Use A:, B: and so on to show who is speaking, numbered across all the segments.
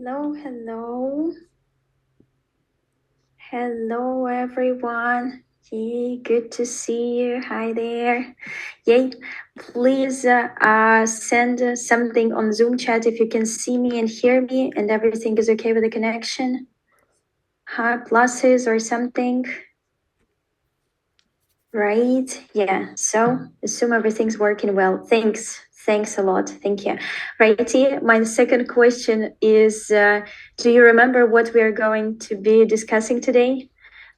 A: Hello, hello. Hello, everyone. Yay, good to see you. Hi there. Yay, please send something on Zoom chat if you can see me and hear me and everything is okay with the connection. Pluses or something. Right, yeah, so assume everything's working well. Thanks a lot, thank you. Righty, my second question is, do you remember what we are going to be discussing today?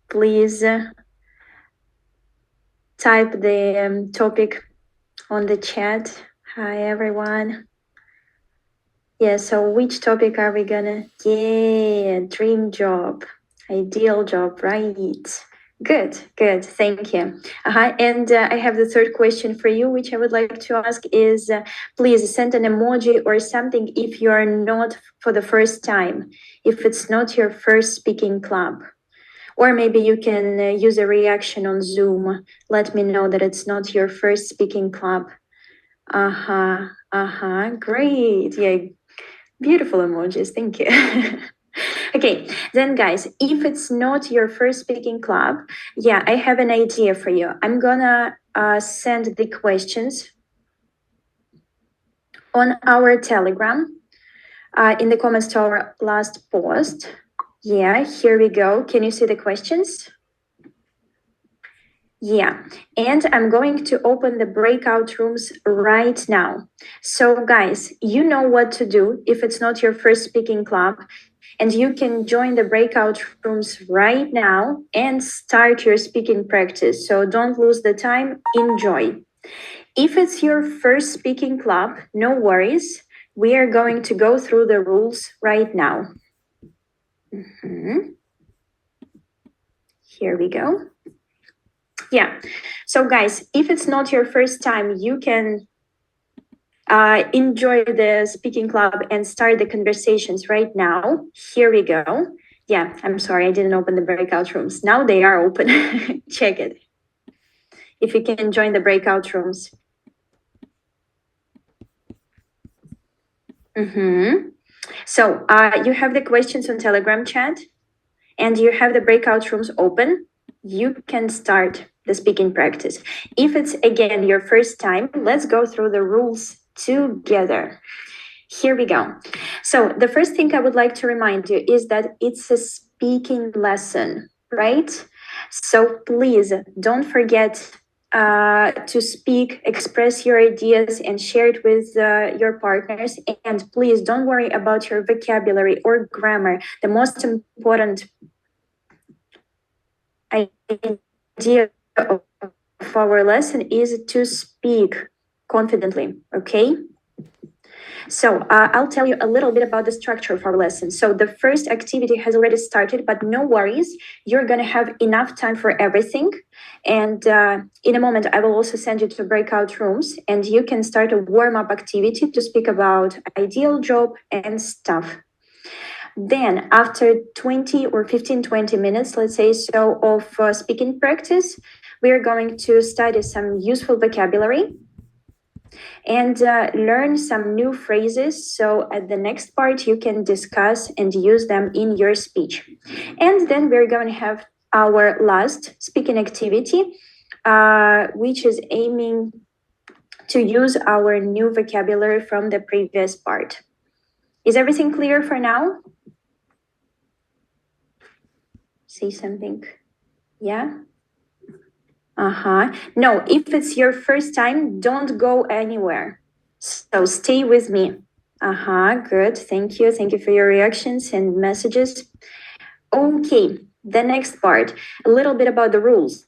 A: Please type the topic on the chat. Hi, everyone. Yeah, so which topic are we gonna? Yeah, dream job, ideal job, right? Good, thank you. And I have the third question for you, which I would like to ask is, please send an emoji or something if you are not for the first time, if it's not your first speaking club. Or maybe you can use a reaction on Zoom. Let me know that it's not your first speaking club. Great. Yeah, beautiful emojis. Thank you. Okay, then guys, if it's not your first speaking club, yeah, I have an idea for you. I'm gonna send the questions on our Telegram in the comments to our last post. Yeah, here we go. Can you see the questions? Yeah, and I'm going to open the breakout rooms right now. So guys, you know what to do if it's not your first speaking club, and you can join the breakout rooms right now and start your speaking practice. So don't lose the time, enjoy. If it's your first speaking club, no worries. We are going to go through the rules right now. Here we go. Yeah, so guys, if it's not your first time, you can enjoy the speaking club and start the conversations right now. Here we go. Yeah, I'm sorry, I didn't open the breakout rooms. Now they are open. Check it. If you can join the breakout rooms. So you have the questions on Telegram chat and you have the breakout rooms open. You can start the speaking practice. If it's again your first time, let's go through the rules together. Here we go. So the first thing I would like to remind you is that it's a speaking lesson, right? So please don't forget to speak, express your ideas and share it with your partners. And please don't worry about your vocabulary or grammar. The most important idea of our lesson is to speak confidently, okay? So I'll tell you a little bit about the structure of our lesson. So the first activity has already started, but no worries. You're going to have enough time for everything. And in a moment, I will also send you to breakout rooms and you can start a warm-up activity to speak about ideal job and stuff. Then after 20 or 15, 20 minutes, let's say so, of speaking practice, we are going to study some useful vocabulary and learn some new phrases. So at the next part, you can discuss and use them in your speech. And then we're going to have our last speaking activity, which is aiming to use our new vocabulary from the previous part. Is everything clear for now? Say something. Yeah? No, if it's your first time, don't go anywhere. So stay with me. Good. Thank you. Thank you for your reactions and messages. Okay, the next part, a little bit about the rules.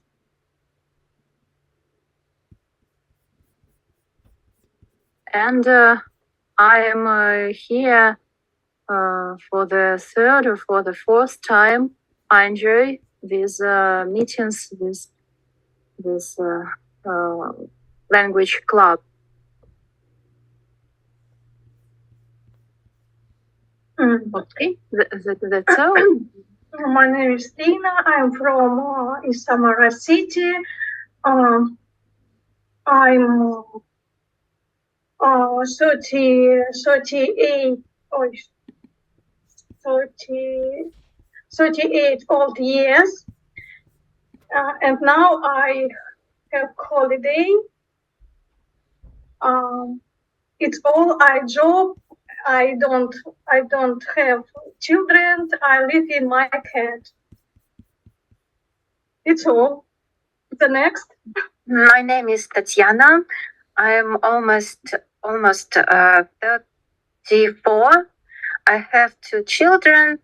A: And I am here for the third or for the fourth time. I enjoy these meetings with this language club. Okay, that's all.
B: My name is Tina. I'm from Samara City. I'm 38, 38 old years. And now I have holiday. It's all I job. I don't have children. I live in my cat. It's all. The next.
C: My name is Tatiana. I'm almost 34. I have 2 children,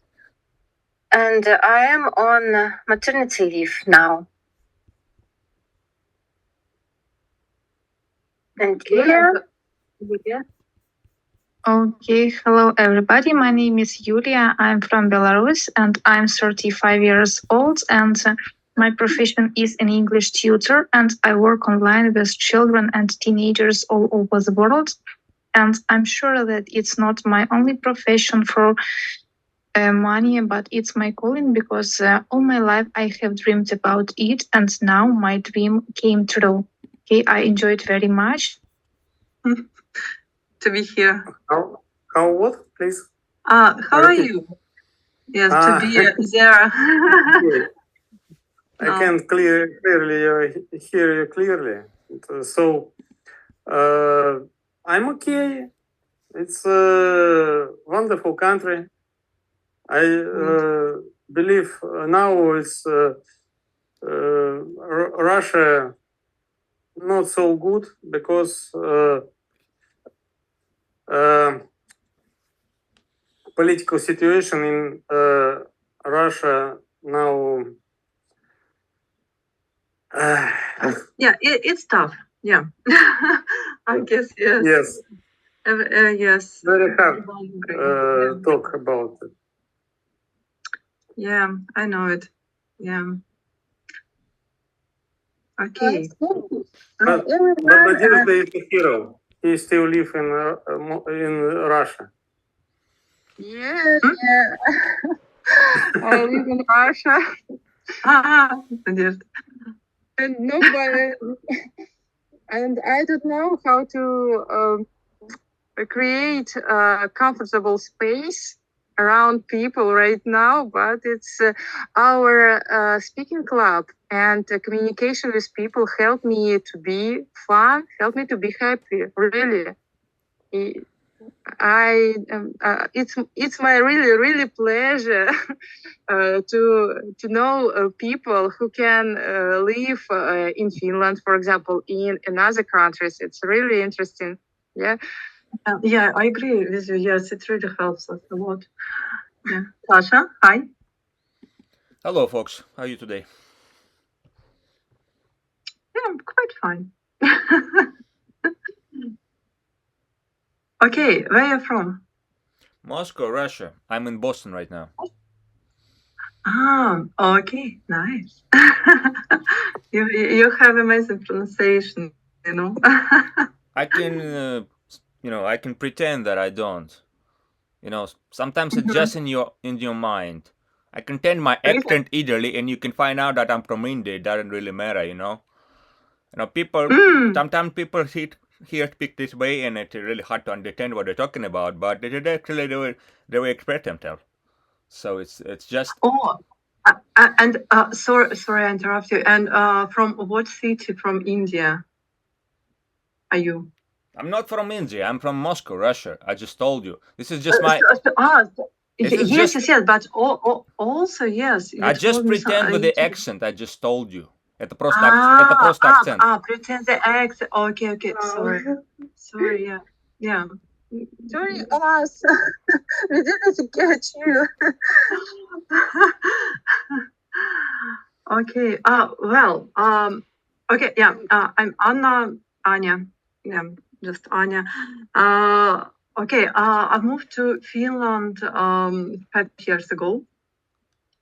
C: and I am on maternity leave now. And Julia?
D: Okay, hello everybody. My name is Yulia. I'm from Belarus and I'm 35 years old and my profession is an English tutor and I work online with children and teenagers all over the world. And I'm sure that it's not my only profession for money, but it's my calling because all my life I have dreamed about it and now my dream came true. Okay, I enjoyed very much
E: to be here.
F: How what, please?
E: How are you? Yes, to be there.
F: I can clearly hear you clearly. So I'm okay. It's a wonderful country. I believe now it's Russia not so good because political situation in Russia now.
E: Yeah, it's tough. Yeah, I guess yes.
F: Yes.
E: Yes.
F: Very hard talk about it.
E: Yeah, I know it. Yeah. Okay.
F: But Nadezhda is a hero. He still lives in Russia.
D: Yes, yeah. I live in Russia.
E: Надежда.
D: And nobody, and I don't know how to create a comfortable space around people right now, but it's our speaking club and communication with people help me to be fun, help me to be happy, really. It's my really pleasure to know people who can live in Finland, for example, in other countries. It's really interesting. Yeah.
E: Yeah, I agree with you. Yes, it really helps us a lot. Yeah. Sasha, hi.
G: Hello, folks. How are you today?
E: Yeah, I'm quite fine. Okay, where are you from?
G: Moscow, Russia. I'm in Boston right now.
E: Okay, nice. you have amazing pronunciation, you know.
G: I can, I can pretend that I don't. Sometimes it's just in your mind. I can tend my accent Italy, and you can find out that I'm from India. It doesn't really matter, people. Sometimes people here speak this way, and it's really hard to understand what they're talking about. But it is actually the way express themselves. So it's just.
E: Oh, and sorry, I interrupt you. And from what city from India are you?
G: I'm not from India. I'm from Moscow, Russia. I just told you. This is just my.
E: Yes, but also yes.
G: I just pretend with the accent. I just told you. Это просто акцент.
E: Pretend the accent. Okay. Sorry, yeah.
D: Sorry, us. We didn't catch you.
E: Okay. Well. Okay. Yeah. I'm Anya. Yeah. Just Anya. Okay. I moved to Finland 5 years ago,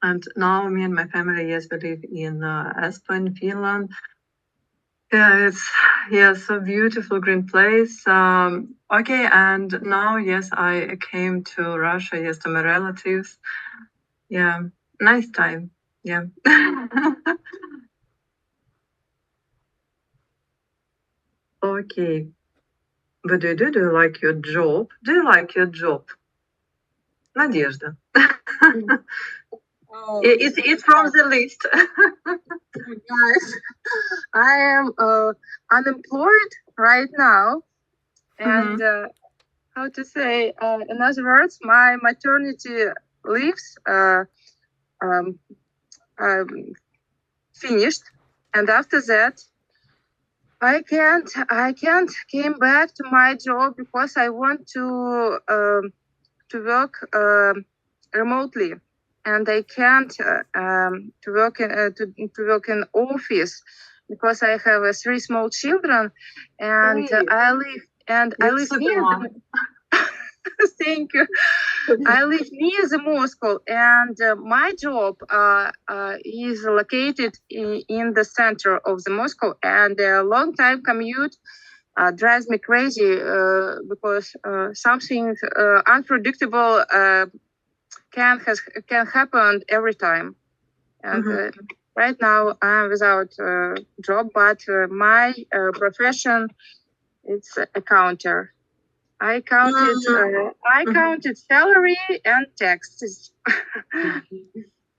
E: and now me and my family, yes, we live in Espoo in Finland. Yeah, it's a beautiful green place. Okay, and now yes, I came to Russia, yes, to my relatives. Yeah, nice time. Yeah. Okay. But do you like your job? Do you like your job? Надежда. It's from the list.
C: Guys, I am unemployed right now, and how to say? In other words, my maternity leaves finished, and after that, I can't came back to my job because I want to work remotely, and I can't to work in office because I have 3 small children, and I live near the, thank you. I live near the Moscow, and my job is located in the center of the Moscow, and a long time commute drives me crazy because something unpredictable can happen every time. And right now I'm without job, but my profession it's accounter. I counted salary and taxes.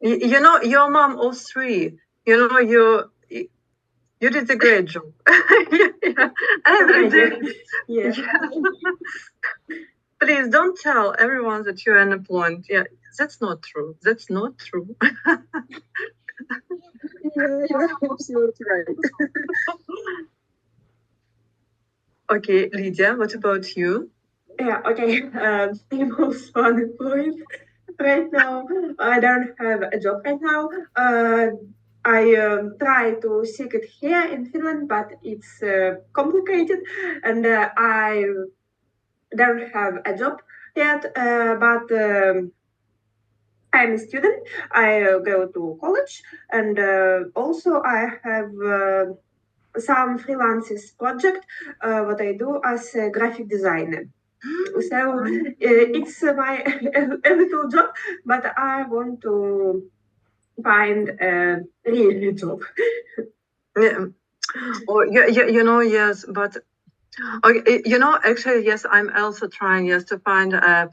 E: You know, your mom of 3. You know, you did a great job. Every day.
A: Yeah.
E: Please don't tell everyone that you're unemployed. Yeah, that's not true. That's not true.
C: You're absolutely right.
E: Okay, Lydia, what about you?
H: Yeah, okay. I'm also unemployed right now. I don't have a job right now. I try to seek it here in Finland, but it's complicated, and I don't have a job yet. But I'm a student. I go to college, and also I have some freelances project. What I do as a graphic designer. So it's my a little job, but I want to find a real job.
E: Yeah. Oh, you know, yes, but okay, you know, actually, yes, I'm also trying, yes, to find a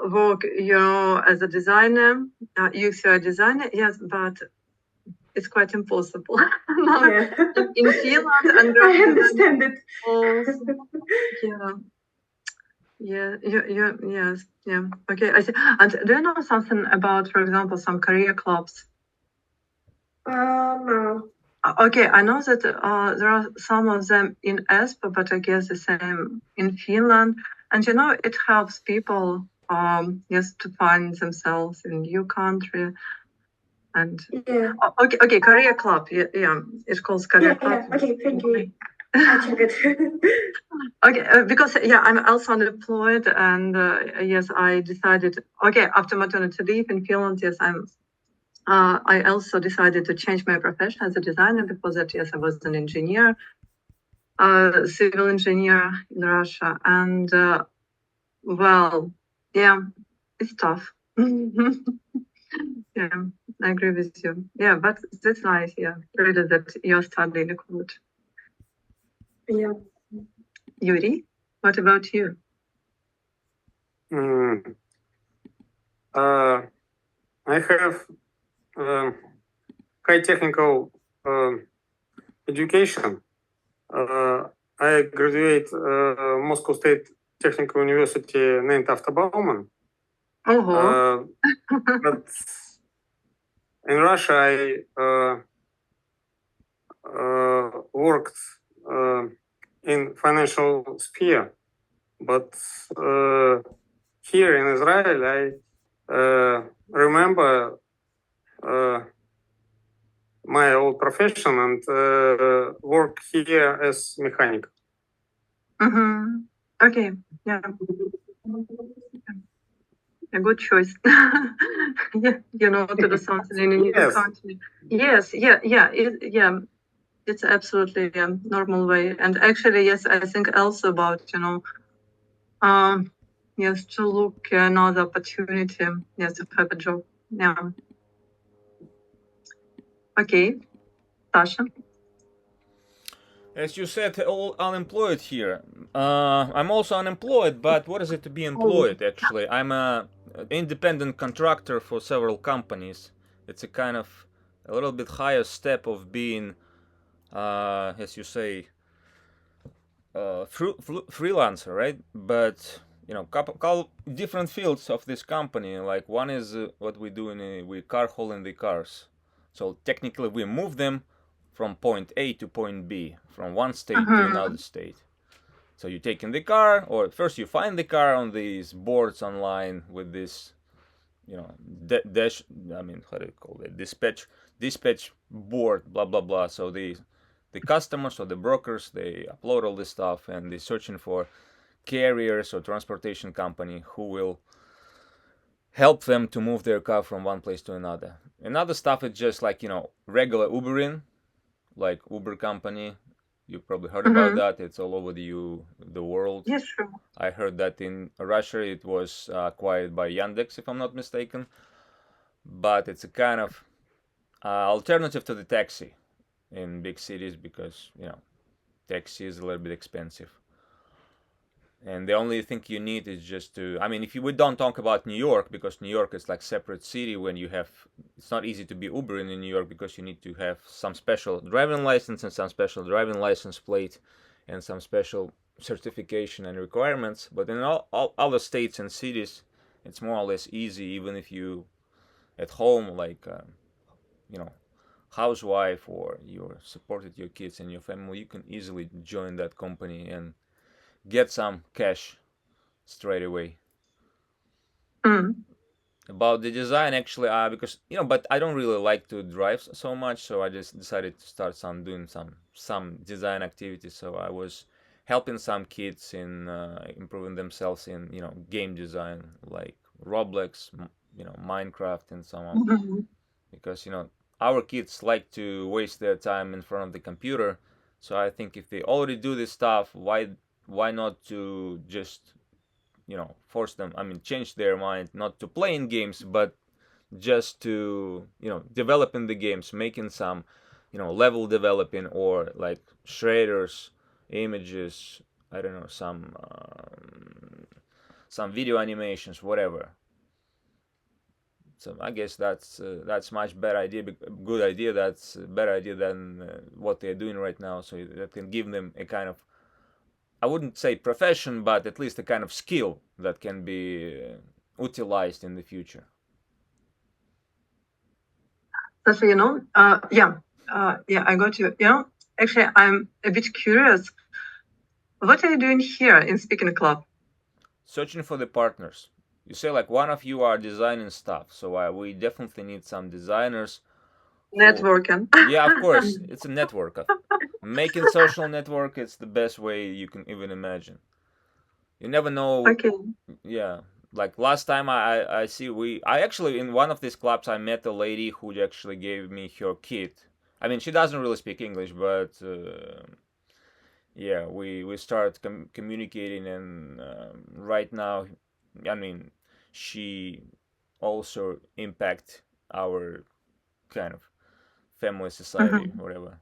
E: work, you know, as a designer, UX/UI designer, yes, but it's quite impossible.
H: Yeah.
E: In Finland, and
H: I understand it.
E: also, yes, yeah. Okay, I see. And do you know something about, for example, some career clubs?
H: No.
E: Okay, I know that there are some of them in Espoo, but I guess the same in Finland. And you know, it helps people, yes, to find themselves in new country. And
H: Yeah.
E: Okay, career club. Yeah, it's called career club.
H: Yeah. Okay, thank you. I check it.
E: Okay, because yeah, I'm also unemployed, and yes, I decided. Okay, after maternity leave in Finland, yes, I also decided to change my profession as a designer because that yes, I was an engineer, civil engineer in Russia, and well, yeah, it's tough. Yeah, I agree with you. Yeah, but that's nice. Yeah, really that you're studying college.
H: Yeah.
E: Yuri, what about you?
F: I have high technical education. I graduate Moscow State Technical University named after Bauman. But in Russia, I worked in financial sphere, but here in Israel, I remember my old profession and work here as mechanic.
E: Okay, yeah. A good choice. Yeah, you know, to do something in a new country. Yes, yeah. It's absolutely a normal way. And actually, yes, I think also about, you know, yes, to look another opportunity, yes, to have a job. Yeah. Okay, Sasha.
G: As you said, all unemployed here. I'm also unemployed, but what is it to be employed, actually? I'm a independent contractor for several companies. It's a kind of a little bit higher step of being, as you say, freelancer, right? But couple different fields of this company. Like one is what we do we car hauling the cars. So technically, we move them from point A to point B, from one state to another state. So you take in the car, or first you find the car on these boards online with this, dash. I mean, how do you call it? Dispatch board, blah blah blah. So the customers or the brokers, they upload all this stuff and they're searching for carriers or transportation company who will help them to move their car from one place to another. Another stuff is just like regular Ubering, like Uber company. You probably heard about that. It's all over the world.
E: Yes, sure.
G: I heard that in Russia it was acquired by Yandex, if I'm not mistaken. But it's a kind of alternative to the taxi in big cities because taxi is a little bit expensive. And the only thing you need is just to, I mean, we don't talk about New York, because New York is like separate city. When it's not easy to be Ubering in New York because you need to have some special driving license and some special driving license plate and some special certification and requirements. But in all other states and cities, it's more or less easy. Even if you at home, like housewife, or you supported your kids and your family, you can easily join that company and get some cash straight away. About the design, actually, because but I don't really like to drive so much, so I just decided to start doing some design activities. So I was helping some kids in improving themselves in game design, like Roblox, Minecraft, and so on. Because our kids like to waste their time in front of the computer. So I think if they already do this stuff, why not to just force them, change their mind, not to play in games, but just to develop in the games, making some level developing, or like shaders, images, I don't know, some video animations, whatever. So I guess that's much better idea, good idea. That's a better idea than what they're doing right now. So that can give them a kind of, I wouldn't say profession, but at least a kind of skill that can be utilized in the future.
E: So I got you. Actually, I'm a bit curious. What are you doing here in Speaking Club?
G: Searching for the partners. You say like one of you are designing stuff, so we definitely need some designers.
E: Networking.
G: Yeah, of course, it's a network. Making social network is the best way you can even imagine. You never know.
E: Okay.
G: Yeah, like last time I actually, in one of these clubs, I met a lady who actually gave me her kit. I mean, she doesn't really speak English, but yeah, we start communicating, and right now, I mean, she also impact our kind of family, society, whatever.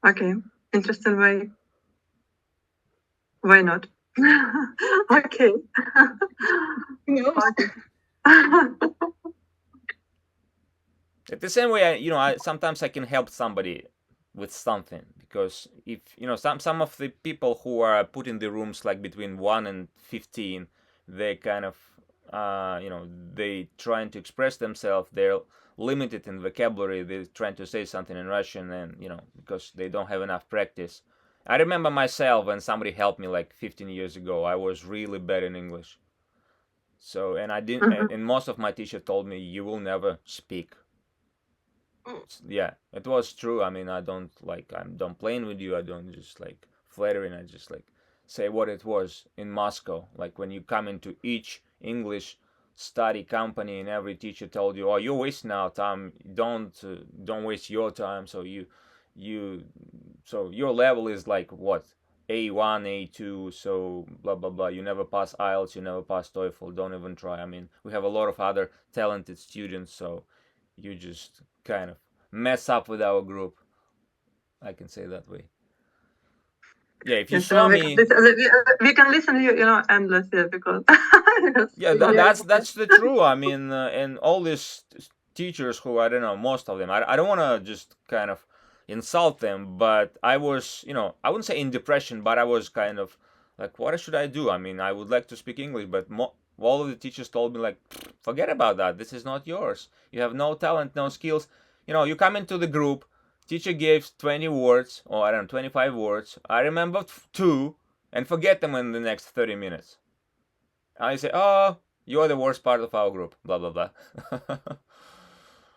E: Okay, interesting way. Why not? Okay.
G: At the same way, I sometimes I can help somebody with something, because if some of the people who are put in the rooms like between 1 and 15, they kind of they trying to express themselves, they're limited in vocabulary, they're trying to say something in Russian, and because they don't have enough practice. I remember myself when somebody helped me like 15 years ago, I was really bad in English. So, and I didn't, and most of my teachers told me, you will never speak. Yeah, it was true. I mean, I'm don't playing with you. I don't just like flattering. I just like say what it was in Moscow. Like when you come into each English study company, and every teacher told you, "Oh, you're wasting our time. Don't waste your time." So so your level is like what, A1, A2. So blah blah blah. You never pass IELTS. You never pass TOEFL. Don't even try. I mean, we have a lot of other talented students. So you just kind of mess up with our group. I can say that way. Yeah, if you saw me,
E: we can listen to you, endlessly, because
G: Yeah, that's the true. I mean, and all these teachers who, I don't know, most of them, I don't want to just kind of insult them, but I was, I wouldn't say in depression, but I was kind of like, what should I do? I mean, I would like to speak English, but all of the teachers told me, like, forget about that. This is not yours. You have no talent, no skills. You come into the group, teacher gives 20 words, or I don't know, 25 words. I remember 2 and forget them in the next 30 minutes. I say, oh, you're the worst part of our group, blah, blah, blah.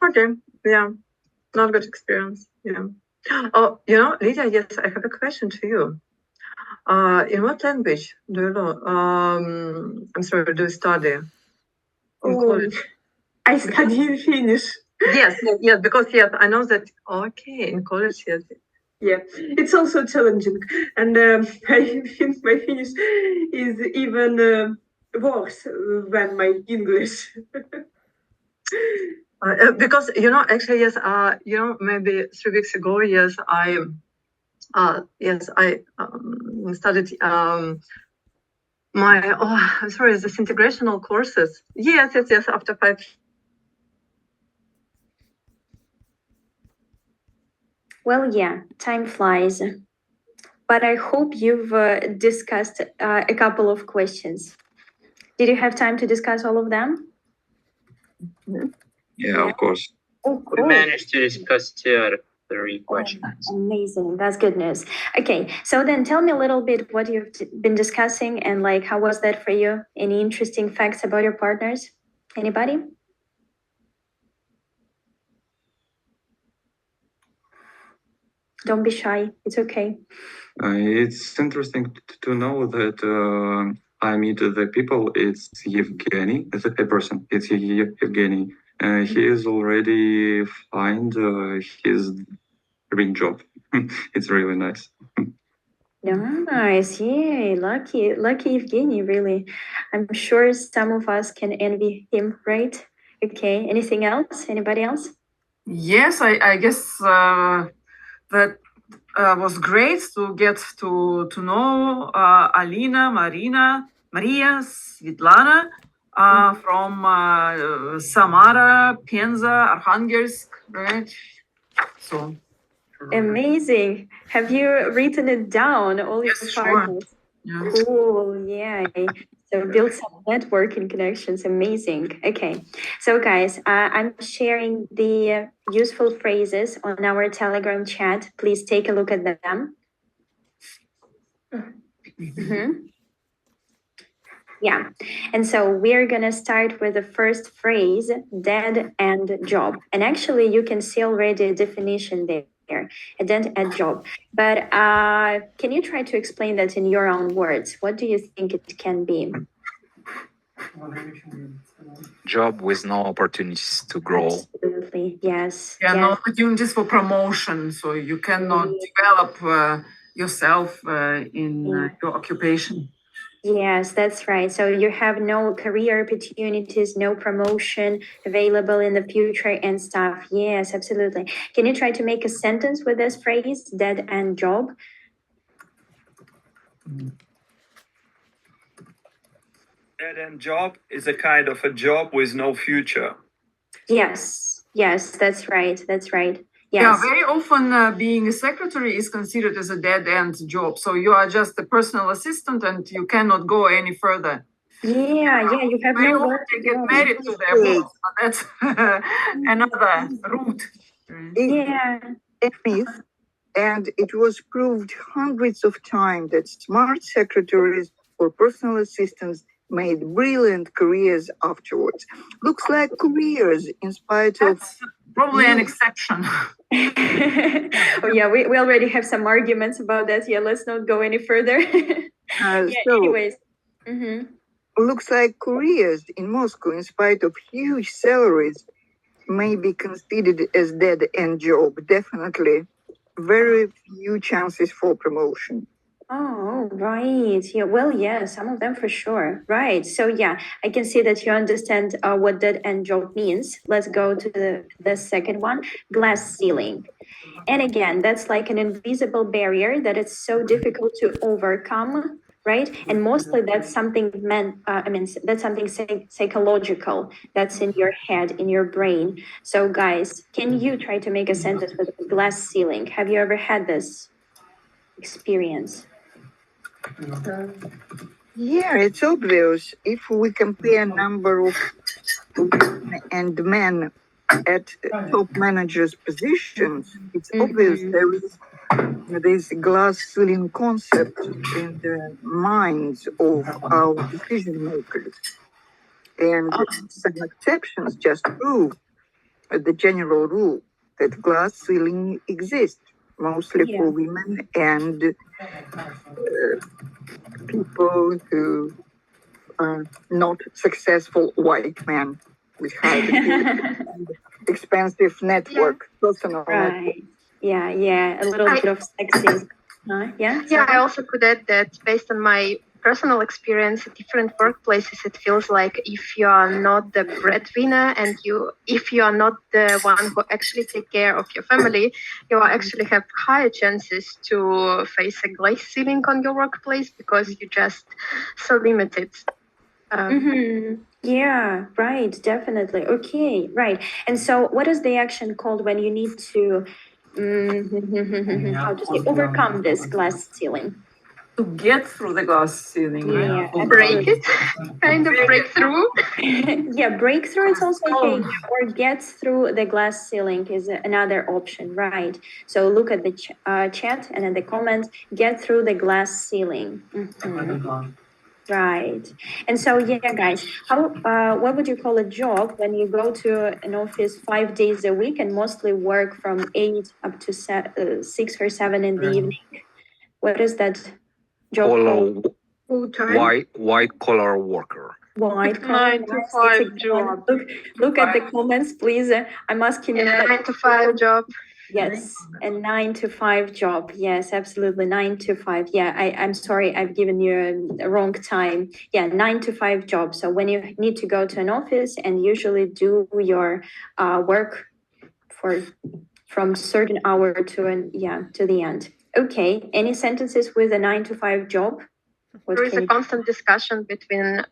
E: Okay, yeah, not good experience, yeah. Oh, Lydia, yes, I have a question to you. In what language do you know? I'm sorry, do you study in college?
H: I study in Finnish.
E: Yes, because I know that. Okay, in college, yes.
H: Yeah, it's also challenging, and I think my Finnish is even worse than my English.
E: Because actually, yes, maybe 3 weeks ago, yes, I studied I'm sorry, the integrational courses. Yes, after 5.
A: Well, yeah, time flies. But I hope you've discussed a couple of questions. Did you have time to discuss all of them?
I: Yeah, of course.
A: Oh,
I: We
A: cool.
I: managed to discuss 3 questions.
A: Amazing. That's good news. Okay, so then tell me a little bit what you've been discussing and like how was that for you? Any interesting facts about your partners? Anybody? Don't be shy. It's okay.
I: It's interesting to know that I meet the people. It's Yevgeny, it's a person. It's Yevgeny. He is already find his dream job. It's really nice.
A: Nice. Yay. Lucky Evgeny, really. I'm sure some of us can envy him, right? Okay. Anything else? Anybody else?
J: Yes, I guess that was great to get to know Alina, Marina, Maria, Svetlana from Samara, Penza, Arkhangelsk, right? So
A: amazing. Have you written it down, all your partners?
J: Sure. Yeah.
A: Cool. Yeah. So build some networking connections. Amazing. Okay. So guys, I'm sharing the useful phrases on our Telegram chat. Please take a look at them. Yeah. And so we're going to start with the first phrase, dead end job. And actually, you can see already a definition there, a dead end job. But can you try to explain that in your own words? What do you think it can be?
K: Job with no opportunities to grow.
A: Absolutely. Yes.
J: Yeah,
A: yes.
J: no opportunities for promotion. So you cannot develop yourself in your occupation.
A: Yes, that's right. So you have no career opportunities, no promotion available in the future and stuff. Yes, absolutely. Can you try to make a sentence with this phrase, dead end job?
L: Dead end job is a kind of a job with no future.
A: Yes, that's right. That's right. Yes.
J: Yeah, very often being a secretary is considered as a dead end job. So you are just a personal assistant and you cannot go any further.
A: Yeah, you have
J: very
A: no
J: often
A: work
J: they
A: to
J: get
A: do.
J: married to their boss. That's another route.
A: Yeah.
M: A myth, and it was proved hundreds of times that smart secretaries or personal assistants made brilliant careers afterwards. Looks like careers in spite of
J: probably an exception.
A: Oh yeah, we already have some arguments about that. Yeah, let's not go any further. Anyways.
M: Looks like careers in Moscow, in spite of huge salaries, may be considered as dead-end job. Definitely, very few chances for promotion.
A: Oh, right. Yeah, well, yeah, some of them for sure. Right. So, yeah, I can see that you understand what dead end job means. Let's go to the second one, glass ceiling. And again, that's like an invisible barrier that it's so difficult to overcome, right? And mostly that's something that's something psychological that's in your head, in your brain. So guys, can you try to make a sentence with a glass ceiling? Have you ever had this experience?
M: Yeah, it's obvious. If we compare number of women and men at top managers' positions, it's obvious there is this glass ceiling concept in the minds of our decision makers. And some exceptions just prove the general rule that glass ceiling exists, mostly for women and people who are not successful white men with high and expensive network, personal network.
A: Right. Yeah, a little bit of sexism. Yeah,
N: I also could add that based on my personal experience at different workplaces, it feels like if you are not the breadwinner and if you are not the one who actually take care of your family, you actually have higher chances to face a glass ceiling on your workplace because you're just so limited.
A: Yeah, right, definitely. Okay, right. And so what is the action called when you need to how to say overcome this glass ceiling?
J: To get through the glass ceiling, right?
A: Yeah,
N: break it, kind of breakthrough.
A: Yeah, breakthrough is also okay, or get through the glass ceiling is another option, right? So look at the chat and in the comments, get through the glass ceiling. Right. And so, yeah, guys, what would you call a job when you go to an office 5 days a week and mostly work from 8 up to 6 or 7 in the evening? What is that job called?
K: White collar worker.
A: White collar
N: 9 to 5 job.
A: Look at the comments, please. I'm asking you.
N: 9 to 5 job.
A: Yes, a 9 to 5 job. Yes, absolutely. 9 to 5. Yeah, I'm sorry, I've given you a wrong time. Yeah, 9 to 5 job. So when you need to go to an office and usually do your work from certain hour to the end. Okay. Any sentences with a 9 to 5 job?
N: There is a constant discussion between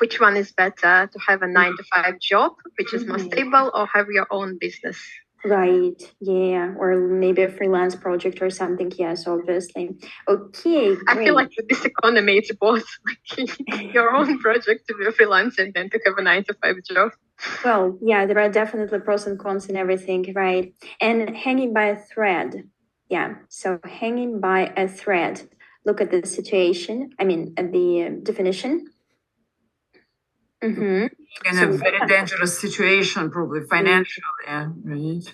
N: which one is better, to have a 9 to 5 job, which is more stable, or have your own business.
A: Right. Yeah. Or maybe a freelance project or something. Yes, obviously. Okay. Great.
N: I feel like with this economy, it's both like your own project to be a freelancer and then to have a 9 to 5 job.
A: Well, yeah, there are definitely pros and cons and everything, right? And hanging by a thread. Yeah. So hanging by a thread. Look at the situation. I mean, at the definition.
J: In a very dangerous situation, probably financially, right?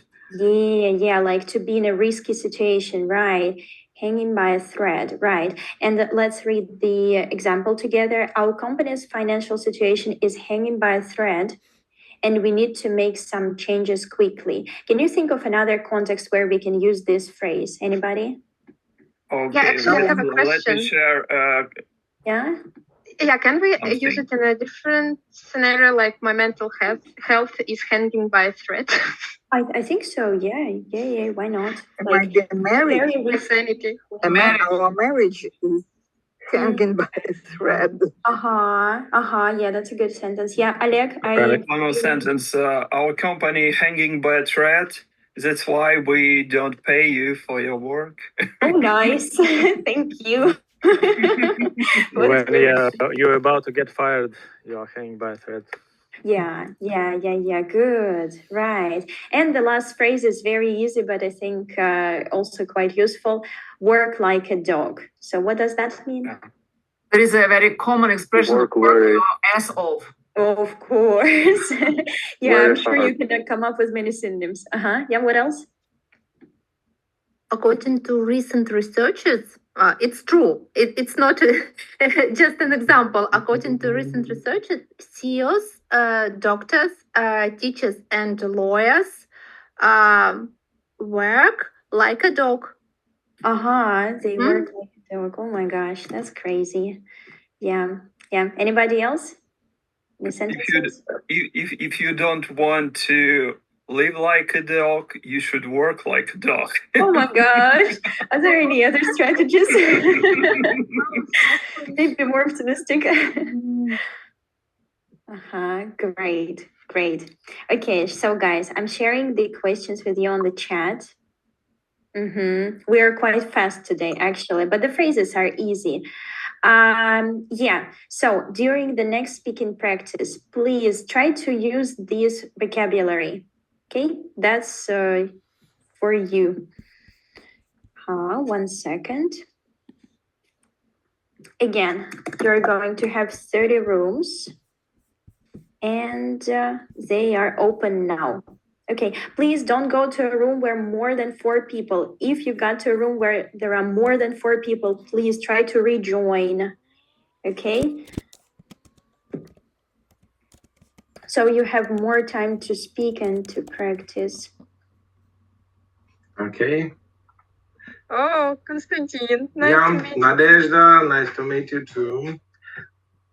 A: Yeah, like to be in a risky situation, right? Hanging by a thread, right? And let's read the example together. Our company's financial situation is hanging by a thread, and we need to make some changes quickly. Can you think of another context where we can use this phrase? Anybody?
L: Okay,
N: Yeah, actually, I have a question.
L: let me share.
N: Yeah, can we use it in a different scenario, like my mental health is hanging by a thread?
A: I think so. Yeah. Why not?
M: Like the marriage,
N: sanity.
M: Our marriage is hanging by a thread.
A: Yeah, that's a good sentence. Yeah, Oleg,
L: One more sentence. Our company hanging by a thread. That's why we don't pay you for your work.
A: Oh, nice. Thank you.
F: When you're about to get fired, you are hanging by a thread.
A: Yeah. Good. Right. And the last phrase is very easy, but I think also quite useful. Work like a dog. So what does that mean?
J: There is a very common expression, work your ass off.
A: Of course. Yeah, I'm sure you can come up with many synonyms. Yeah, what else?
O: According to recent researches, it's true. It's not just an example. According to recent researches, CEOs, doctors, teachers, and lawyers work like a dog.
A: They work like a dog. Oh my gosh, that's crazy. Yeah. Anybody else?
L: If you don't want to live like a dog, you should work like a dog.
A: Oh my gosh. Are there any other strategies? Maybe more optimistic. Great, great. Okay, so guys, I'm sharing the questions with you on the chat. We are quite fast today, actually, but the phrases are easy. Yeah, so during the next speaking practice, please try to use this vocabulary. Okay, that's for you. 1 second. Again, you're going to have 30 rooms and they are open now. Okay, please don't go to a room where more than 4 people. If you got to a room where there are more than 4 people, please try to rejoin. Okay? So you have more time to speak and to practice.
P: Okay.
C: Oh, Konstantin, nice
P: Yeah,
C: to meet you.
P: Nadezhda, nice to meet you too.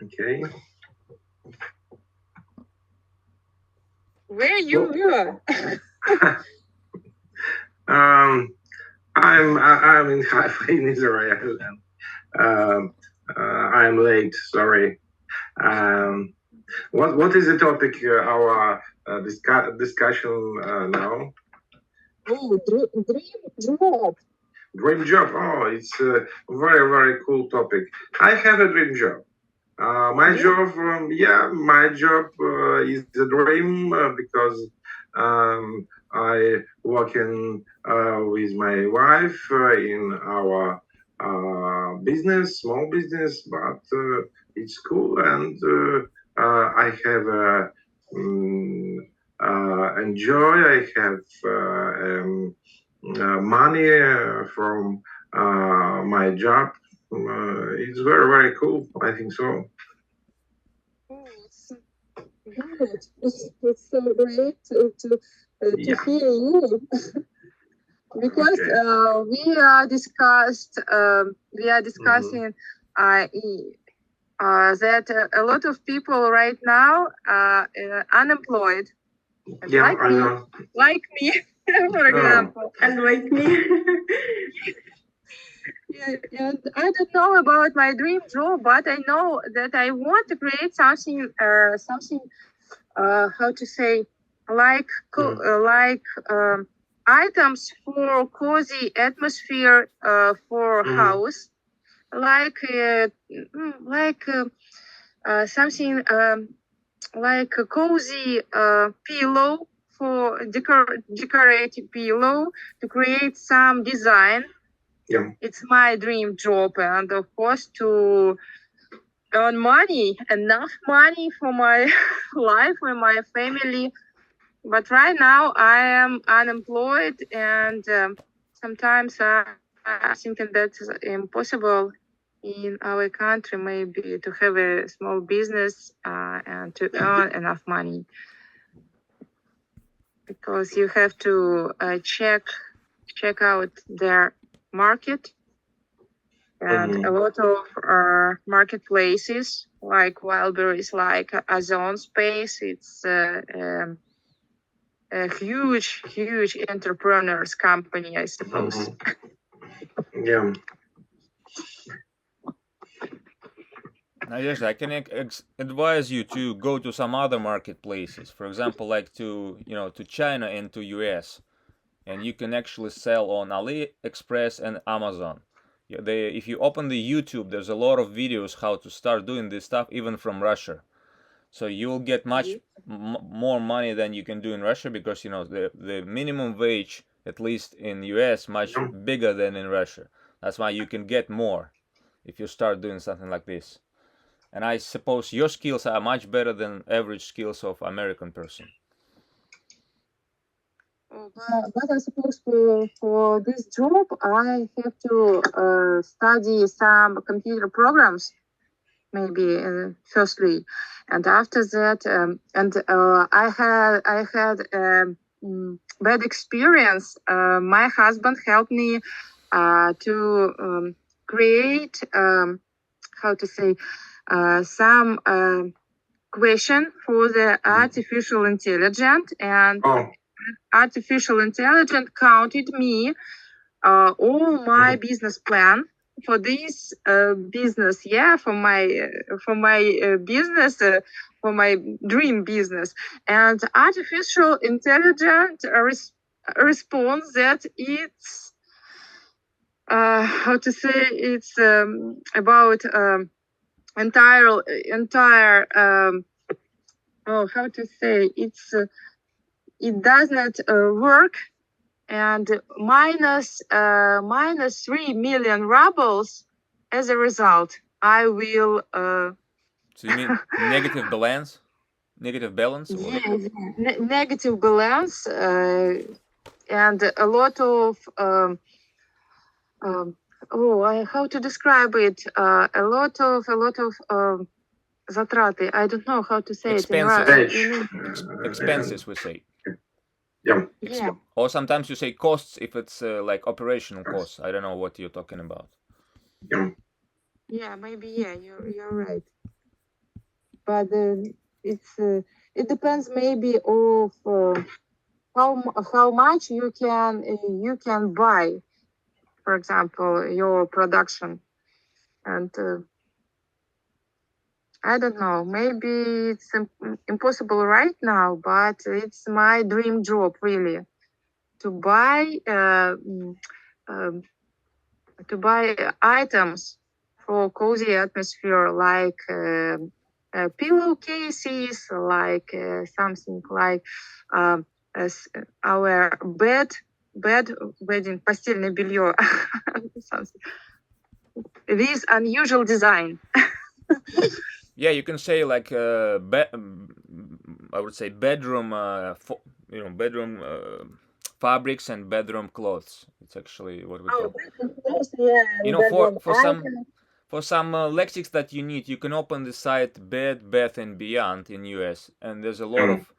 P: Okay.
C: Where you were?
P: I'm in Haifa in Israel. And, I'm late. Sorry. What is the topic? Our discussion now.
C: Oh, dream job.
P: Dream job. Oh, it's a very cool topic. I have a dream job. My job, my job is a dream because I working with my wife in our business, small business, but it's cool and I have enjoy. I have money from my job. It's very cool. I think so.
C: Oh, it's good. It's so great to hear you. Because we are discussing that a lot of people right now are unemployed.
P: Yeah, I know.
C: Like me, for example.
H: And like me.
C: Yeah, and I don't know about my dream job, but I know that I want to create something, how to say, like items for cozy atmosphere for house, like something like a cozy pillow for decorative pillow to create some design.
P: Yeah.
C: It's my dream job, and of course to earn money, enough money for my life and my family. But right now I am unemployed, and sometimes I'm thinking that's impossible in our country, maybe to have a small business and to earn enough money, because you have to check out their market. And a lot of marketplaces like Wildberries, like Ozone Space, it's a huge entrepreneurs company, I suppose.
P: Yeah.
G: Yes, I can advise you to go to some other marketplaces. For example, like to China and to US, and you can actually sell on AliExpress and Amazon. If you open the YouTube, there's a lot of videos how to start doing this stuff, even from Russia. So you'll get much more money than you can do in Russia, because the minimum wage, at least in US, much bigger than in Russia. That's why you can get more if you start doing something like this. And I suppose your skills are much better than average skills of American person.
C: But I suppose for this job, I have to study some computer programs, maybe firstly, and after that, I had bad experience. My husband helped me to create how to say some question for the artificial intelligence, and artificial intelligence counted me all my business plan for this business, for my business, for my dream business. And artificial intelligence responds that it's how to say, it's about entire how to say, it's it does not work, and minus 3 million rubles. As a result, I will
G: So you mean negative balance? Negative balance? Or?
C: yeah, negative balance, and a lot of how to describe it? A lot of затраты. I don't know how to say
G: Expenses.
C: it in English.
G: Expenses, we say.
P: Yeah.
G: Or sometimes you say costs if it's like operational costs. I don't know what you're talking about.
C: Yeah, maybe. Yeah, you're right. But it's it depends maybe of how much you can buy, for example, your production, and I don't know. Maybe it's impossible right now, but it's my dream job, really, to buy items for cozy atmosphere, like pillowcases, like something like our bedding, постельное белье, something with unusual design.
G: Yeah, you can say like I would say bedroom, bedroom fabrics and bedroom clothes. It's actually what we call. For some lexics that you need, you can open the site Bed, Bath and Beyond in US, and there's a lot of,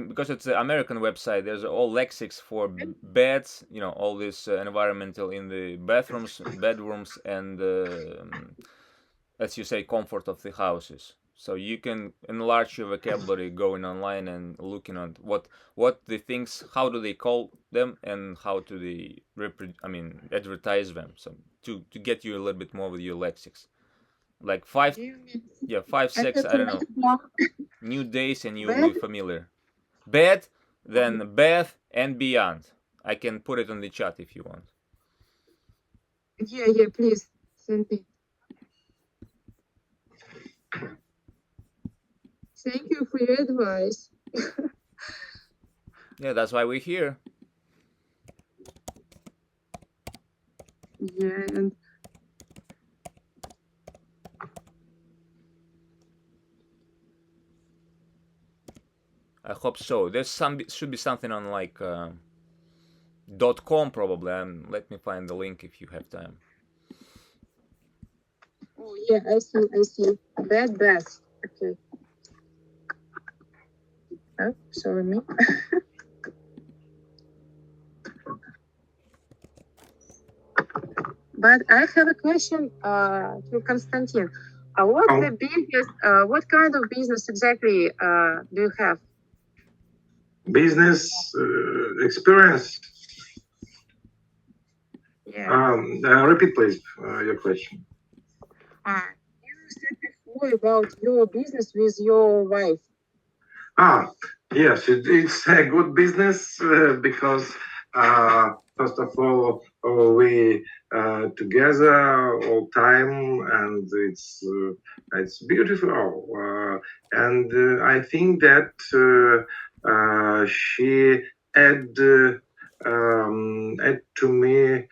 G: because it's an American website, there's all lexics for beds, all this environmental in the bathrooms, bedrooms, and as you say, comfort of the houses. So you can enlarge your vocabulary going online and looking at what the things, how do they call them, and how do they advertise them. So to get you a little bit more with your lexics, like 5, 6, I don't know, new days, and you'll be familiar. Bed, then Bath and Beyond. I can put it on the chat if you want.
C: Yeah, please send me. Thank you for your advice.
G: Yeah, that's why we're here.
C: Yeah, and
G: I hope so. Should be something on like .com probably. Let me find the link if you have time.
C: Oh yeah, I see. Bath. Okay. Oh, sorry me. But I have a question to Konstantin. What kind of business exactly do you have?
P: Business experience.
C: Yeah.
P: Repeat, please, your question.
C: You said before about your business with your wife.
P: Yes, it's a good business because first of all, we together all time, and it's beautiful. And I think that she add to me.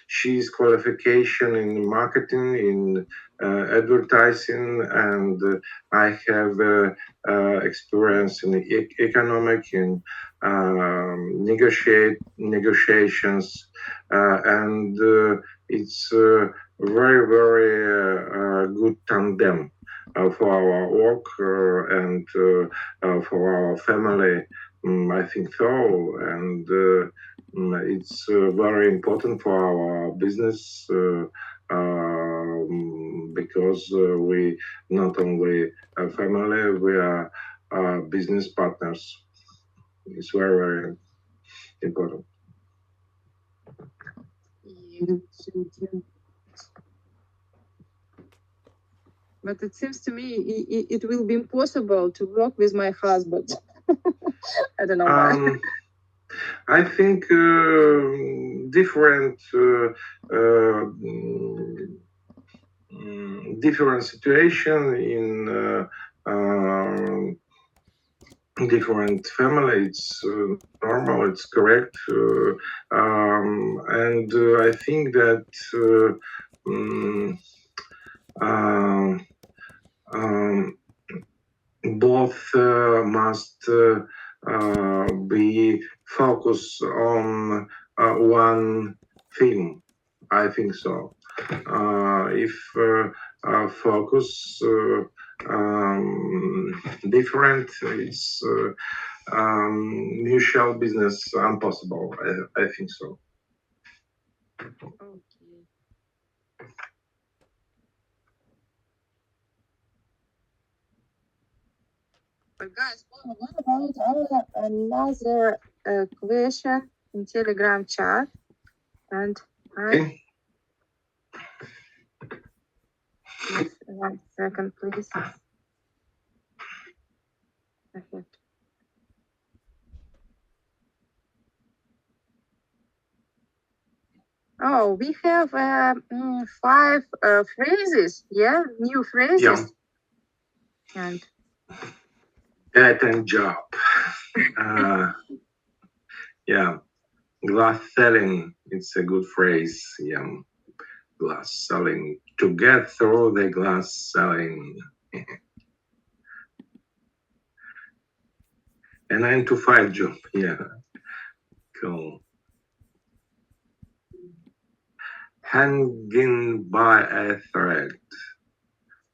P: She's qualification in marketing, in advertising, and I have experience in economic, in negotiations, and it's very, very good tandem for our work and for our family. I think so, and it's very important for our business because we not only a family, we are business partners. It's very, very important.
C: But it seems to me it will be impossible to work with my husband. I don't know why.
P: I think different different situation in different family. It's normal. It's correct, and I think that. Um, um, Both must be focused on one thing. I think so. If focus different, it's mutual business impossible. I think so.
C: Okay. But guys, what about another question in Telegram chat? And I just 1 second, please. Okay. Oh, we have 5 phrases. Yeah, new phrases.
P: Yeah.
C: And
P: That and job. Yeah. Glass selling. It's a good phrase. Yeah. Glass selling. To get through the glass selling. A 9 to 5 job. Yeah. Cool. Hanging by a thread.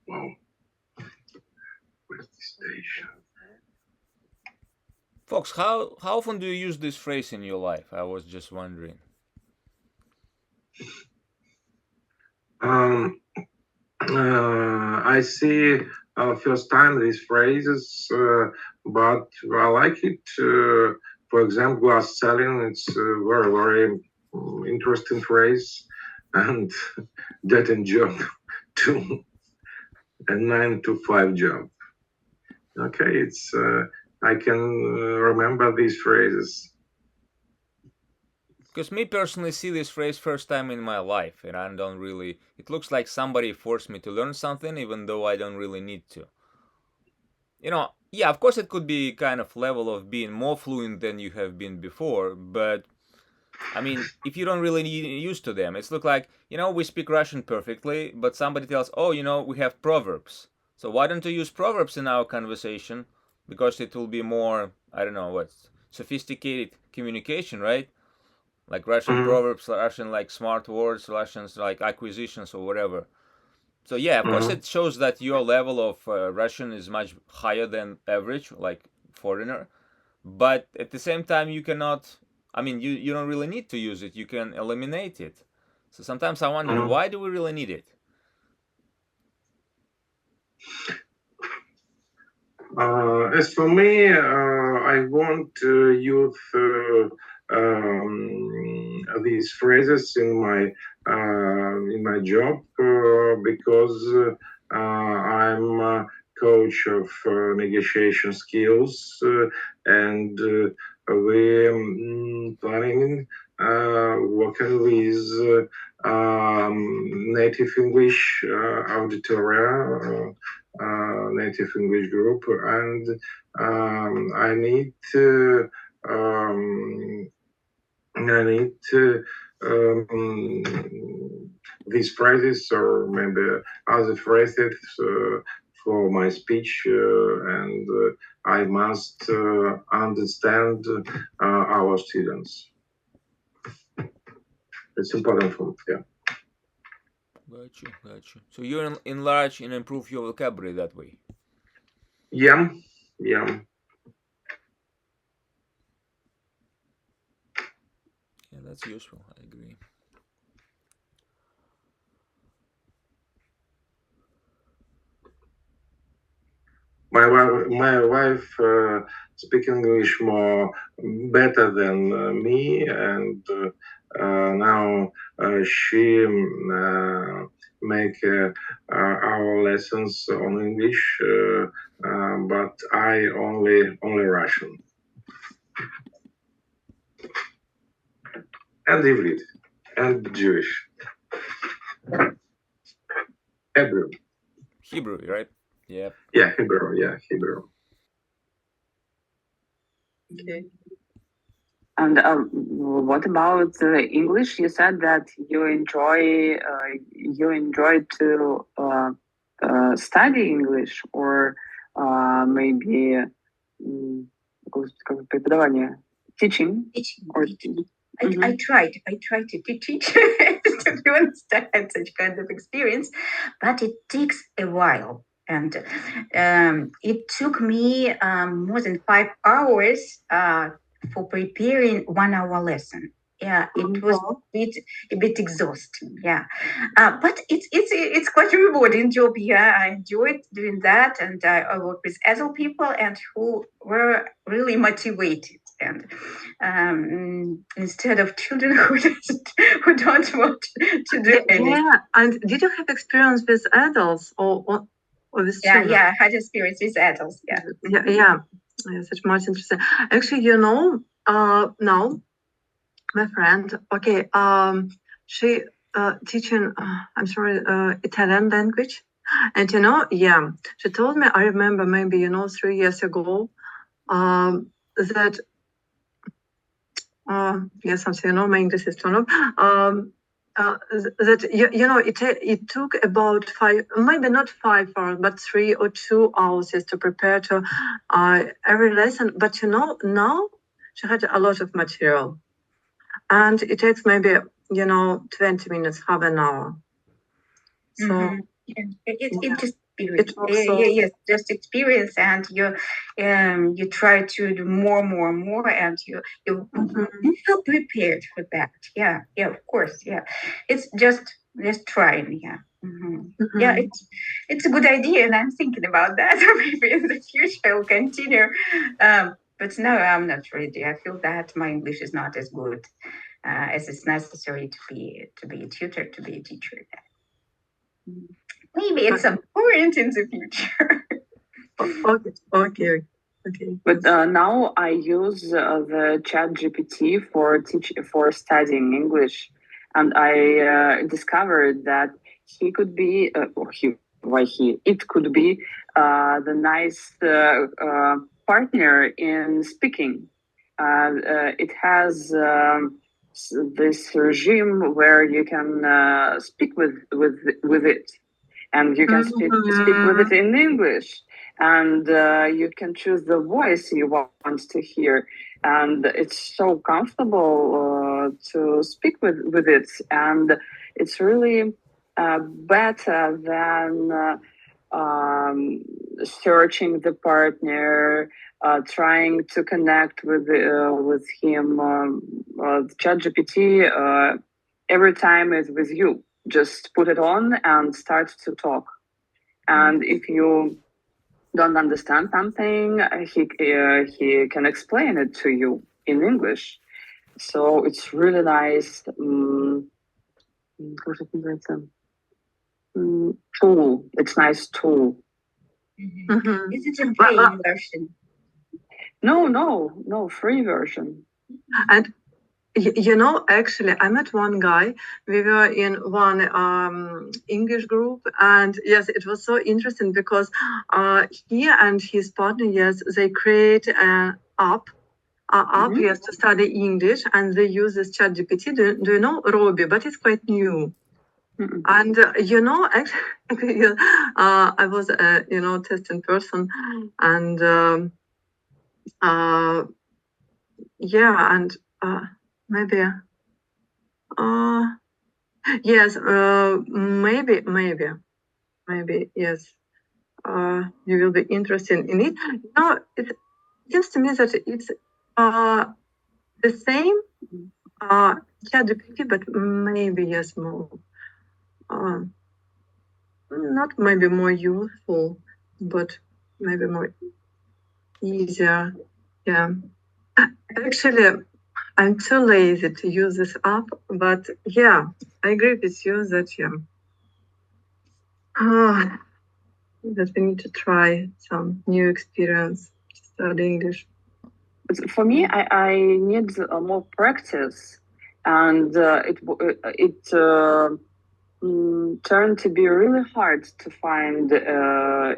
P: Wow. Where's the station?
G: Fox, how often do you use this phrase in your life? I was just wondering.
P: I see first time these phrases, but I like it. For example, glass selling. It's a very, very interesting phrase, and that and job too. A 9 to 5 job. Okay, it's I can remember these phrases.
G: Because me personally see this phrase first time in my life, and I don't really. It looks like somebody forced me to learn something, even though I don't really need to. Yeah, of course it could be kind of level of being more fluent than you have been before, but I mean, if you don't really need used to them, it's look like, we speak Russian perfectly, but somebody tells, oh, we have proverbs. So why don't you use proverbs in our conversation? Because it will be more, I don't know, what, sophisticated communication, right? Like Russian proverbs, Russian like smart words, Russians like acquisitions or whatever. So yeah, of course it shows that your level of Russian is much higher than average, like foreigner. But at the same time, you cannot. I mean, you don't really need to use it. You can eliminate it. So sometimes I wonder, why do we really need it?
P: As for me, I want to use these phrases in my job because I'm a coach of negotiation skills and we're planning working with native English auditoria. Native English group, and I need these phrases or maybe other phrases for my speech, and I must understand our students. It's important for me. Yeah.
G: Gotcha. So you enlarge and improve your vocabulary that way.
P: Yeah.
G: Yeah, that's useful. I agree.
P: my wife speak English more better than me, and now she make our lessons on English, but I only Russian and Ivrit and Jewish. Hebrew.
G: Hebrew, right? Yeah.
P: Yeah, Hebrew. Yeah, Hebrew.
E: Okay.
Q: And what about English? You said that you enjoy to study English, or maybe как преподавание, teaching. Or
R: I tried to teach, to be honest, I had such kind of experience, but it takes a while. And it took me more than 5 hours for preparing 1 hour lesson. Yeah, it was a bit exhausting. Yeah, but it's quite a rewarding job. Yeah, I enjoyed doing that, and I work with other people and who were really motivated. And instead of children who don't want to do anything.
E: Yeah, and did you have experience with adults or with children?
R: Yeah, I had experience with adults.
E: Yeah, such much interesting. Actually, now my friend, okay, she teaching, I'm sorry, Italian language, and yeah, she told me, I remember maybe 3 years ago, that yes, something, my English is turned off. That it took about 5, maybe not 5 hours, but 3 or 2 hours just to prepare to every lesson. But now she had a lot of material, and it takes maybe 20 minutes, half an hour. So
R: It just yes, just experience, and you try to do more, and you feel prepared for that. Yeah, of course. Yeah, it's just trying. Yeah. Yeah, it's a good idea, and I'm thinking about that. Maybe in the future I'll continue. But now I'm not ready. I feel that my English is not as good as it's necessary to be a tutor, to be a teacher. Maybe at some point in the future.
E: Okay.
Q: But now I use the ChatGPT for studying English, and I discovered that it could be the nice partner in speaking. It has this regime where you can speak with it, and you can speak with it in English, and you can choose the voice you want to hear, and it's so comfortable to speak with it, and it's really better than searching the partner, trying to connect with him. ChatGPT every time is with you. Just put it on and start to talk. And if you don't understand something, he can explain it to you in English. So it's really nice tool. It's nice tool.
R: Is it a paying version?
Q: No, free version.
E: And actually, I met one guy. We were in one English group, and yes, it was so interesting because he and his partner, yes, they create an app, yes, to study English, and they use this ChatGPT. Do you know Robbie? But it's quite new. And actually, I was a testing person, and yeah, and maybe yes, maybe yes. You will be interested in it. It seems to me that it's the same ChatGPT, but maybe yes, more not maybe more useful, but maybe more easier. Yeah. Actually, I'm too lazy to use this app, but yeah, I agree with you that that we need to try some new experience to study English.
Q: For me, I need more practice, and it turned to be really hard to find a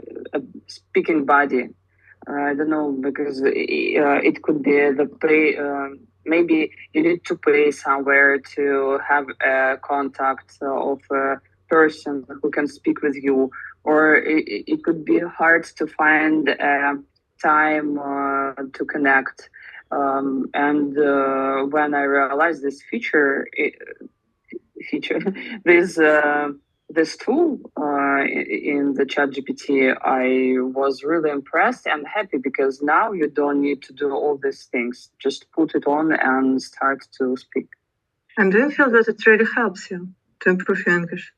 Q: speaking buddy. I don't know, because it could be the pay. Maybe you need to pay somewhere to have a contact of a person who can speak with you, or it could be hard to find time to connect. And when I realized this feature, this this tool in the chat GPT, I was really impressed and happy, because now you don't need to do all these things. Just put it on and start to speak.
E: And do you feel that it really helps you to improve your English?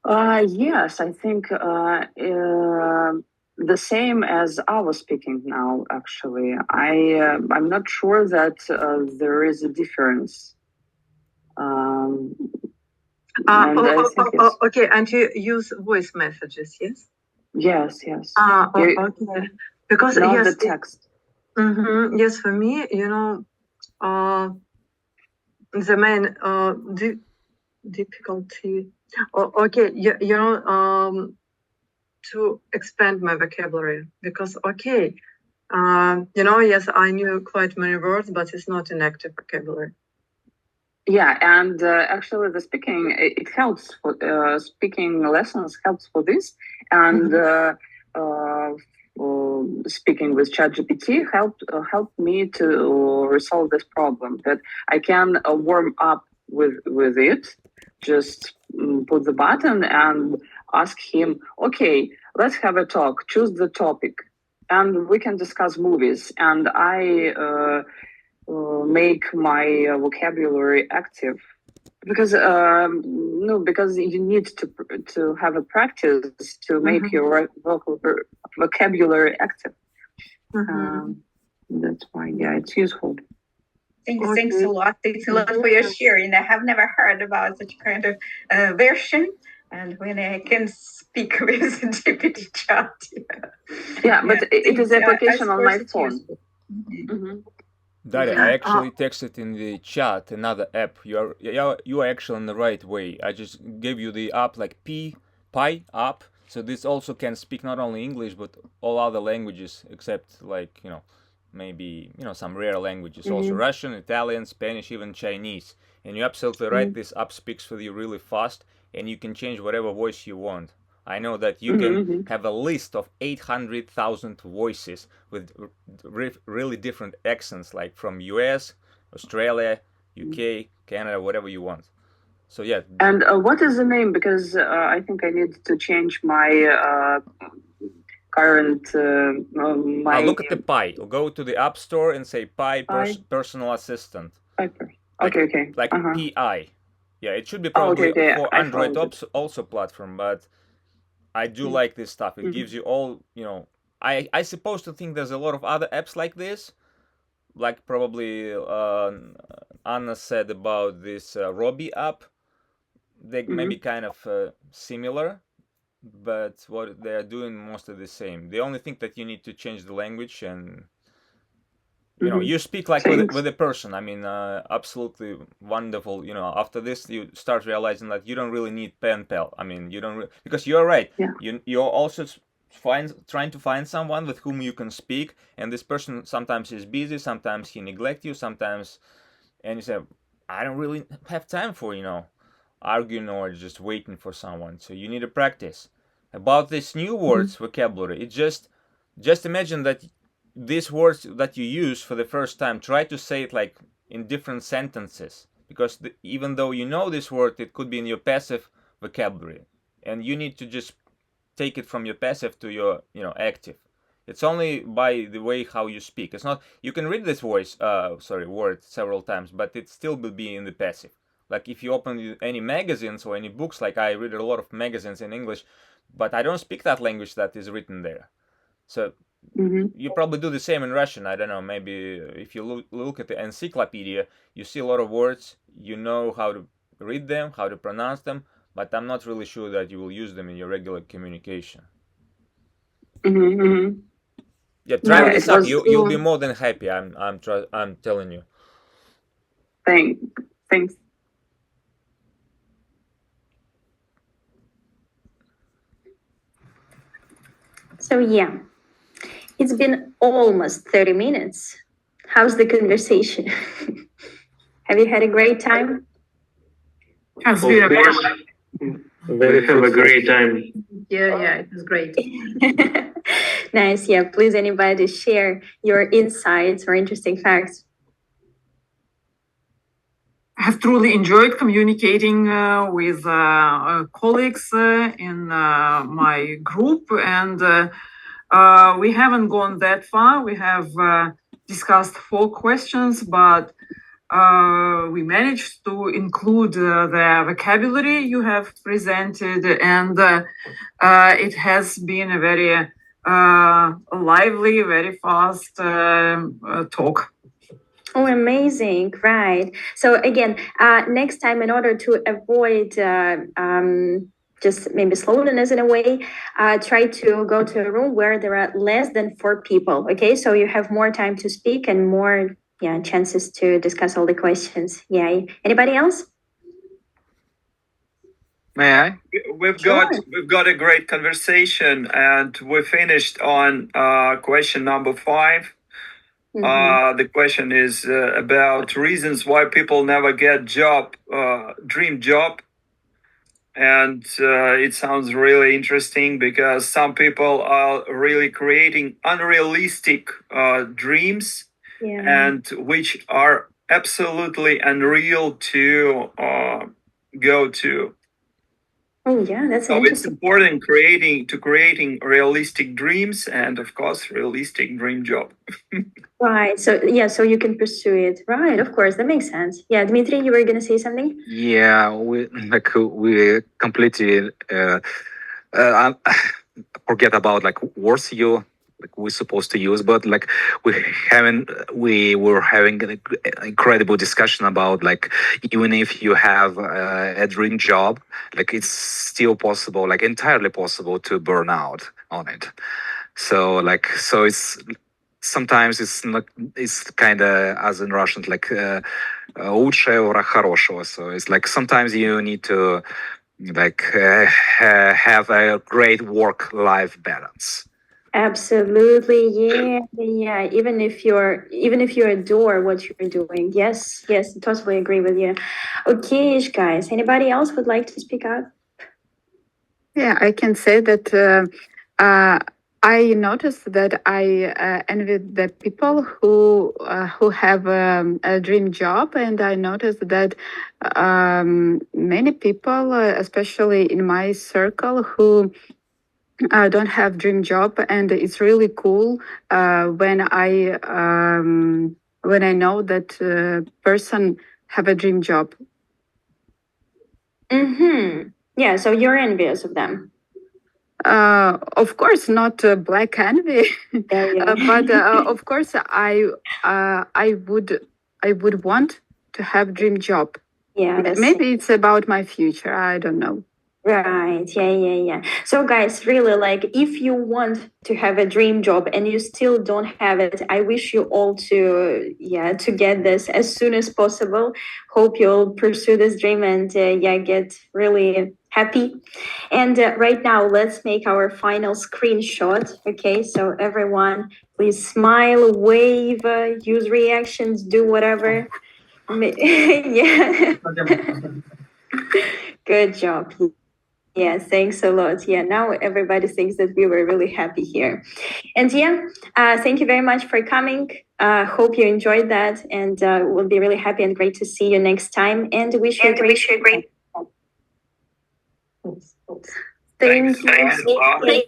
Q: Yes, I think the same as I was speaking now. Actually, I'm not sure that there is a difference.
E: Okay, and you use voice messages, yes?
Q: Yes.
E: Okay. Because
Q: not
E: yes,
Q: the text.
E: Yes, for me, the main difficulty. Okay, to expand my vocabulary, because yes, I knew quite many words, but it's not an active vocabulary.
Q: Yeah, and actually, the speaking it helps. Speaking lessons helps for this, and speaking with ChatGPT helped me to resolve this problem. That I can warm up with it. Just put the button and ask him. Okay, let's have a talk. Choose the topic, and we can discuss movies. And I make my vocabulary active, because because you need to have a practice to make your vocabulary active. That's why, yeah, it's useful.
R: Thanks a lot. Thanks a lot for your sharing. I have never heard about such kind of version, and when I can speak with GPT chat.
Q: Yeah, but it is application on my phone.
G: Daria, I actually texted in the chat another app. You are actually in the right way. I just gave you the app like Pi app. So this also can speak not only English but all other languages, except like maybe some rare languages. Also Russian, Italian, Spanish, even Chinese. And you're absolutely right. This app speaks with you really fast, and you can change whatever voice you want. I know that you can have a list of 800,000 voices with really different accents, like from US, Australia, UK, Canada, whatever you want. So yeah.
Q: And what is the name? Because I think I need to change my current.
G: Look at the Pi. Go to the App Store and say Pi personal assistant.
Q: Okay.
G: Like PI. Yeah, it should be probably for Android also platform, but I do like this stuff. It gives you all, I suppose to think there's a lot of other apps like this, like probably Anna said about this Robbie app. They may be kind of similar, but what they're doing mostly the same. The only thing that you need to change the language, and you speak like with a person. I mean, absolutely wonderful. After this, you start realizing that you don't really need pen pal. I mean, you don't because you're right.
Q: Yeah.
G: You're also trying to find someone with whom you can speak, and this person sometimes is busy, sometimes he neglects you, sometimes, and you say, I don't really have time for arguing or just waiting for someone. So you need to practice about this new words vocabulary. It just imagine that these words that you use for the first time, try to say it like in different sentences, because even though you know this word, it could be in your passive vocabulary, and you need to just take it from your passive to your active. It's only by the way how you speak. It's not, you can read this word several times, but it still will be in the passive. Like if you open any magazines or any books, like I read a lot of magazines in English, but I don't speak that language that is written there. So you probably do the same in Russian. I don't know, maybe if you look at the encyclopedia, you see a lot of words, you know how to read them, how to pronounce them, but I'm not really sure that you will use them in your regular communication. Yeah, try this up. You'll be more than happy. I'm telling you.
Q: Thanks.
A: So yeah, it's been almost 30 minutes. How's the conversation? Have you had a great time?
J: Has been
F: We have a great time.
O: Yeah, it was great.
A: Nice. Yeah, please, anybody share your insights or interesting facts.
J: I have truly enjoyed communicating with colleagues in my group, and we haven't gone that far. We have discussed 4 questions, but we managed to include the vocabulary you have presented, and it has been a very lively, very fast talk.
A: Oh, amazing. Right. So again, next time, in order to avoid just maybe slowness in a way, try to go to a room where there are less than 4 people. Okay. So you have more time to speak and more chances to discuss all the questions. Yeah. Anybody else?
K: May I?
L: We've got a great conversation, and we finished on question number 5. The question is about reasons why people never get dream job. And it sounds really interesting because some people are really creating unrealistic dreams, and which are absolutely unreal to go to.
A: Oh yeah, that's
L: so
A: interesting.
L: It's important creating realistic dreams, and of course realistic dream job.
A: Right. So yeah, so you can pursue it. Right. Of course, that makes sense. Yeah, Dmitry, you were gonna say something?
K: Yeah, we completely forget about words we're supposed to use, but we were having an incredible discussion about even if you have a dream job, it's still possible, entirely possible to burn out on it. So it's sometimes it's kind of, as in Russian, лучшее враг хорошего. So it's sometimes you need to have a great work-life balance.
A: Absolutely, yeah. Even if you adore what you're doing, yes, totally agree with you. Okay, guys. Anybody else would like to speak up?
S: Yeah, I can say that I noticed that I envy the people who have a dream job, and I noticed that many people, especially in my circle, who don't have dream job, and it's really cool when I know that person have a dream job.
A: Yeah, so you're envious of them.
S: Of course, not black envy, but of course, I would want to have dream job.
A: Yeah,
S: maybe it's about my future. I don't know.
A: Right. Yeah. So guys, really, if you want to have a dream job and you still don't have it, I wish you all to get this as soon as possible. Hope you'll pursue this dream and get really happy. And right now, let's make our final screenshot. Okay, so everyone, please smile, wave, use reactions, do whatever. Yeah. Good job. Yeah, thanks a lot. Yeah, now everybody thinks that we were really happy here. And thank you very much for coming. Hope you enjoyed that, and we'll be really happy and great to see you next time. And wish you a great.
L: Thanks.
A: Thank you.